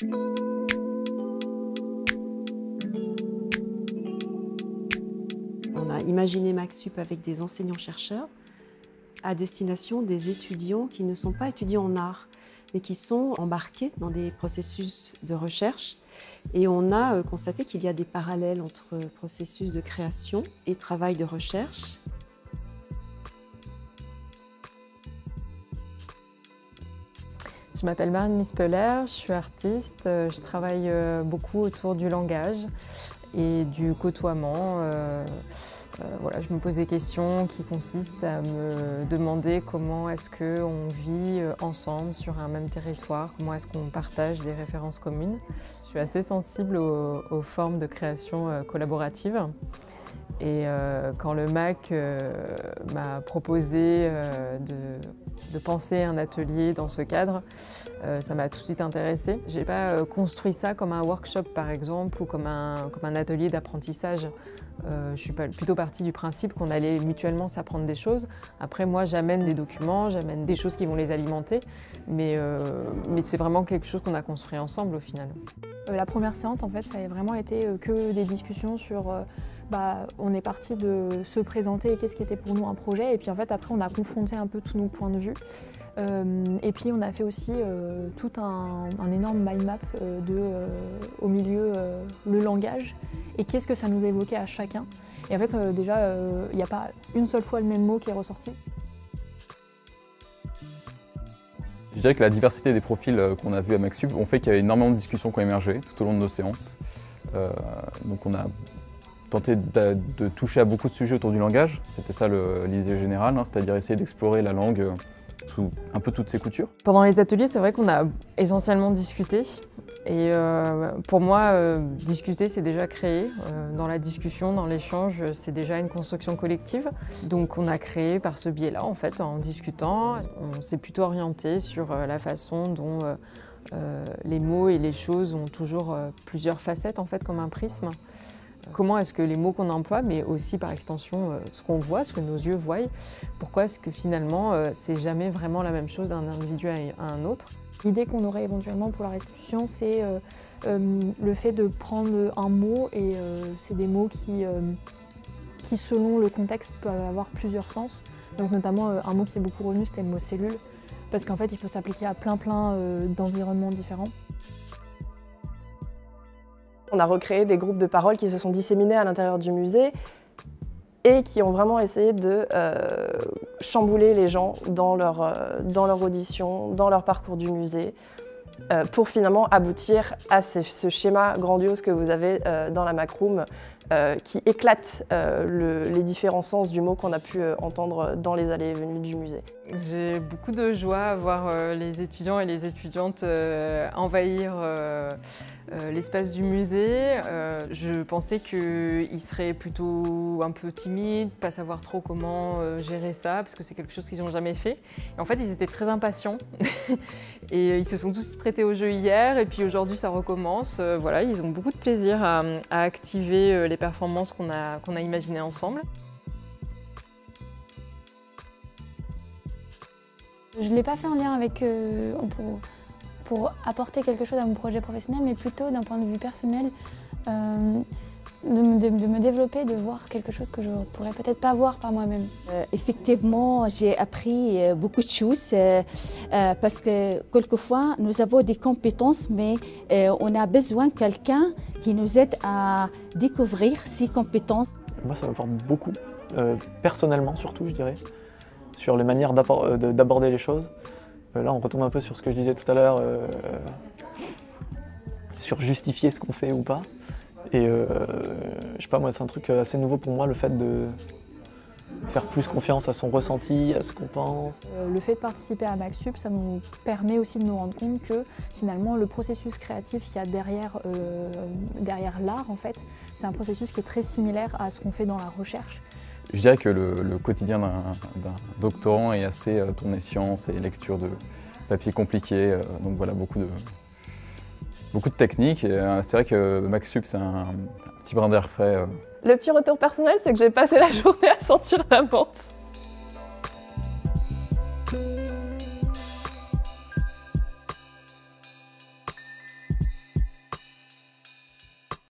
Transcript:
On a imaginé MacSup avec des enseignants-chercheurs à destination des étudiants qui ne sont pas étudiants en art, mais qui sont embarqués dans des processus de recherche. Et on a constaté qu'il y a des parallèles entre processus de création et travail de recherche. Je m'appelle Marine Mispeller, je suis artiste, je travaille beaucoup autour du langage et du côtoiement. Voilà, je me pose des questions qui consistent à me demander comment est-ce qu'on vit ensemble sur un même territoire, comment est-ce qu'on partage des références communes. Je suis assez sensible aux formes de création collaborative. Et quand le MAC m'a proposé de penser un atelier dans ce cadre, ça m'a tout de suite intéressée. Je n'ai pas construit ça comme un workshop par exemple ou comme un atelier d'apprentissage. Je suis plutôt partie du principe qu'on allait mutuellement s'apprendre des choses. Après moi j'amène des documents, j'amène des choses qui vont les alimenter, mais c'est vraiment quelque chose qu'on a construit ensemble au final. La première séance en fait ça a vraiment été que des discussions sur on est parti de se présenter et qu'est-ce qui était pour nous un projet, et puis en fait après on a confronté un peu tous nos points de vue. Et puis on a fait aussi tout un énorme mind map au milieu le langage et qu'est-ce que ça nous évoquait à chacun. Et en fait déjà il n'y a pas une seule fois le même mot qui est ressorti. Je dirais que la diversité des profils qu'on a vus à MacSup ont fait qu'il y avait énormément de discussions qui ont émergé tout au long de nos séances. Donc on a tenté de toucher à beaucoup de sujets autour du langage. C'était ça l'idée générale, hein, c'est-à-dire essayer d'explorer la langue sous un peu toutes ses coutures. Pendant les ateliers, c'est vrai qu'on a essentiellement discuté. Et pour moi, discuter, c'est déjà créer. Dans la discussion, dans l'échange, c'est déjà une construction collective. Donc on a créé par ce biais-là, en fait, en discutant. On s'est plutôt orienté sur la façon dont les mots et les choses ont toujours plusieurs facettes, en fait, comme un prisme. Comment est-ce que les mots qu'on emploie, mais aussi par extension ce qu'on voit, ce que nos yeux voient, pourquoi est-ce que finalement c'est jamais vraiment la même chose d'un individu à un autre? L'idée qu'on aurait éventuellement pour la restitution, c'est le fait de prendre un mot, et c'est des mots qui selon le contexte peuvent avoir plusieurs sens. Donc notamment un mot qui est beaucoup revenu, c'était le mot cellule, parce qu'en fait il peut s'appliquer à plein d'environnements différents. On a recréé des groupes de parole qui se sont disséminés à l'intérieur du musée et qui ont vraiment essayé de chambouler les gens dans leur audition, dans leur parcours du musée, pour finalement aboutir à ce schéma grandiose que vous avez dans la Macroom, qui éclate les différents sens du mot qu'on a pu entendre dans les allées et venues du musée. J'ai beaucoup de joie à voir les étudiants et les étudiantes envahir l'espace du musée. Je pensais qu'ils seraient plutôt un peu timides, pas savoir trop comment gérer ça, parce que c'est quelque chose qu'ils n'ont jamais fait. Et en fait, ils étaient très impatients et ils se sont tous prêtés au jeu hier, et puis aujourd'hui ça recommence. Voilà, ils ont beaucoup de plaisir à activer les performances qu'on a imaginées ensemble. Je ne l'ai pas fait en lien avec pour apporter quelque chose à mon projet professionnel, mais plutôt d'un point de vue personnel, de me développer, de voir quelque chose que je ne pourrais peut-être pas voir par moi-même. Effectivement, j'ai appris beaucoup de choses parce que quelquefois nous avons des compétences, mais on a besoin de quelqu'un qui nous aide à découvrir ces compétences. Moi, ça m'apporte beaucoup, personnellement surtout, je dirais, sur les manières d'aborder les choses. Là, on retombe un peu sur ce que je disais tout à l'heure, sur justifier ce qu'on fait ou pas. Et je sais pas, moi, c'est un truc assez nouveau pour moi, le fait de faire plus confiance à son ressenti, à ce qu'on pense. Le fait de participer à MacSup, ça nous permet aussi de nous rendre compte que finalement le processus créatif qu'il y a derrière l'art, en fait, c'est un processus qui est très similaire à ce qu'on fait dans la recherche. Je dirais que le quotidien d'un doctorant est assez tourné science et lecture de papiers compliqués, donc voilà, beaucoup de techniques. C'est vrai que MacSup, c'est un petit brin d'air frais. Le petit retour personnel, c'est que j'ai passé la journée à sentir la menthe.